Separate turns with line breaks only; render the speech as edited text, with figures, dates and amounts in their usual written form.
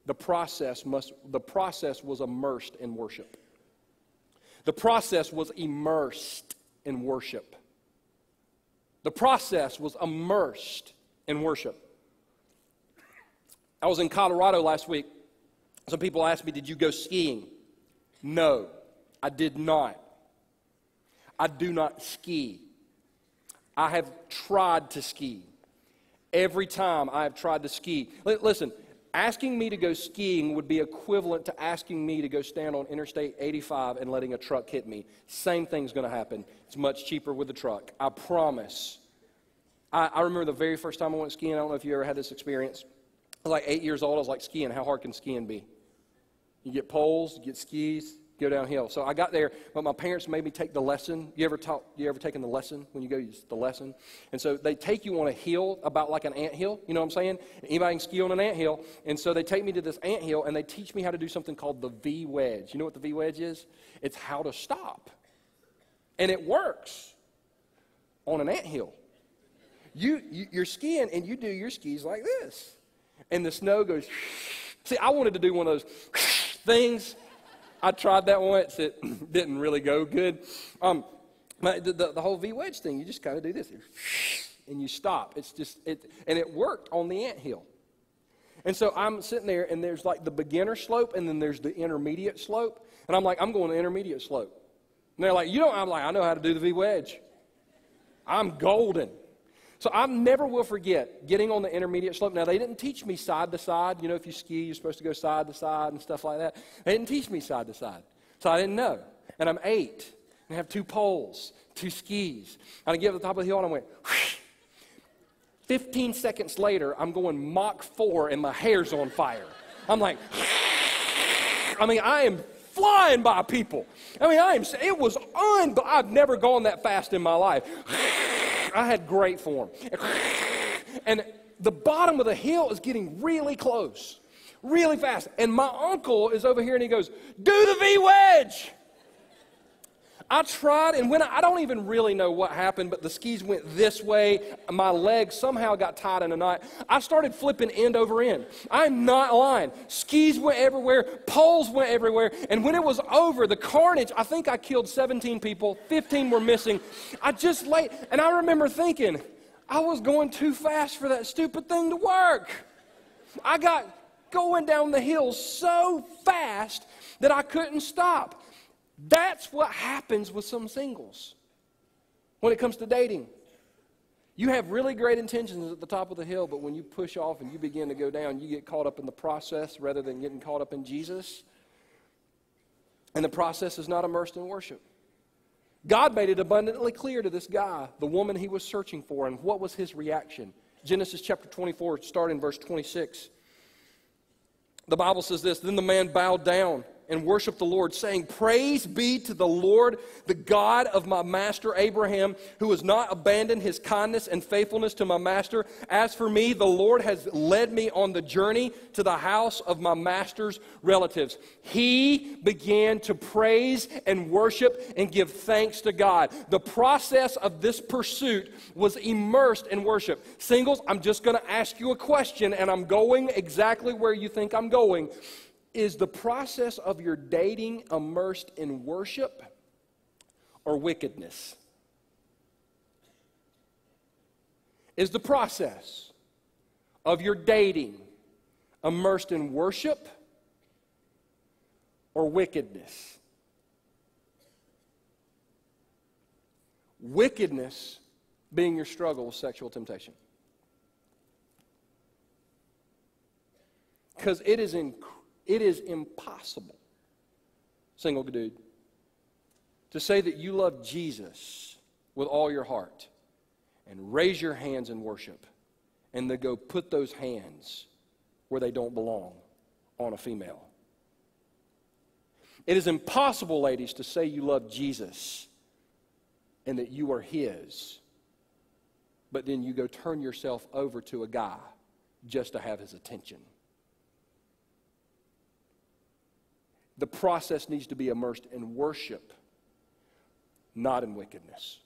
the process was immersed in worship. The process was immersed in worship. The process was immersed in worship. I was in Colorado last week. Some people asked me, did you go skiing? No, I did not. I do not ski. I have tried to ski. Every time I have tried to ski. Listen, asking me to go skiing would be equivalent to asking me to go stand on Interstate 85 and letting a truck hit me. Same thing's going to happen. It's much cheaper with the truck. I promise. I remember the very first time I went skiing. I don't know if you ever had this experience. I was like 8 years old. I was like, skiing, how hard can skiing be? You get poles, you get skis, go downhill. So I got there, but my parents made me take the lesson. You ever taken the lesson when you go use the lesson? And so they take you on a hill about like an anthill, you know what I'm saying? Anybody can ski on an anthill. And so they take me to this anthill and they teach me how to do something called the V-wedge. You know what the V-wedge is? It's how to stop. And it works on an anthill. You're skiing and you do your skis like this. And the snow goes, see, I wanted to do one of those things. I tried that once. It didn't really go good. The whole V-wedge thing, you just kind of do this. And you stop. And it worked on the anthill. And so I'm sitting there, and there's like the beginner slope, and then there's the intermediate slope. And I'm like, I'm going to intermediate slope. And they're like, you don't? I'm like, I know how to do the V-wedge. I'm golden. So I never will forget getting on the intermediate slope. Now, they didn't teach me side to side. You know, if you ski, you're supposed to go side to side and stuff like that. They didn't teach me side to side. So I didn't know. And I'm 8 and have 2 poles, 2 skis. And I get to the top of the hill and I went, whoosh. 15 seconds later, I'm going Mach 4 and my hair's on fire. I'm like, I am flying by people. It was but I've never gone that fast in my life. I had great form. And the bottom of the hill is getting really close, really fast. And my uncle is over here and he goes, do the V-wedge. I tried, and when I don't even really know what happened, but the skis went this way. My legs somehow got tied in a knot. I started flipping end over end. I'm not lying. Skis went everywhere. Poles went everywhere. And when it was over, the carnage, I think I killed 17 people. 15 were missing. I just lay, and I remember thinking, I was going too fast for that stupid thing to work. I got going down the hill so fast that I couldn't stop. That's what happens with some singles when it comes to dating. You have really great intentions at the top of the hill, but when you push off and you begin to go down, you get caught up in the process rather than getting caught up in Jesus. And the process is not immersed in worship. God made it abundantly clear to this guy, the woman he was searching for, and what was his reaction. Genesis chapter 24, starting in verse 26. The Bible says this, then the man bowed down and worshiped the Lord, saying, praise be to the Lord, the God of my master Abraham, who has not abandoned his kindness and faithfulness to my master. As for me, the Lord has led me on the journey to the house of my master's relatives. He began to praise and worship and give thanks to God. The process of this pursuit was immersed in worship. Singles, I'm just going to ask you a question, and I'm going exactly where you think I'm going. Is the process of your dating immersed in worship or wickedness? Is the process of your dating immersed in worship or wickedness? Wickedness being your struggle with sexual temptation. Because it is impossible, single dude, to say that you love Jesus with all your heart and raise your hands in worship and then go put those hands where they don't belong on a female. It is impossible, ladies, to say you love Jesus and that you are his, but then you go turn yourself over to a guy just to have his attention. The process needs to be immersed in worship, not in wickedness.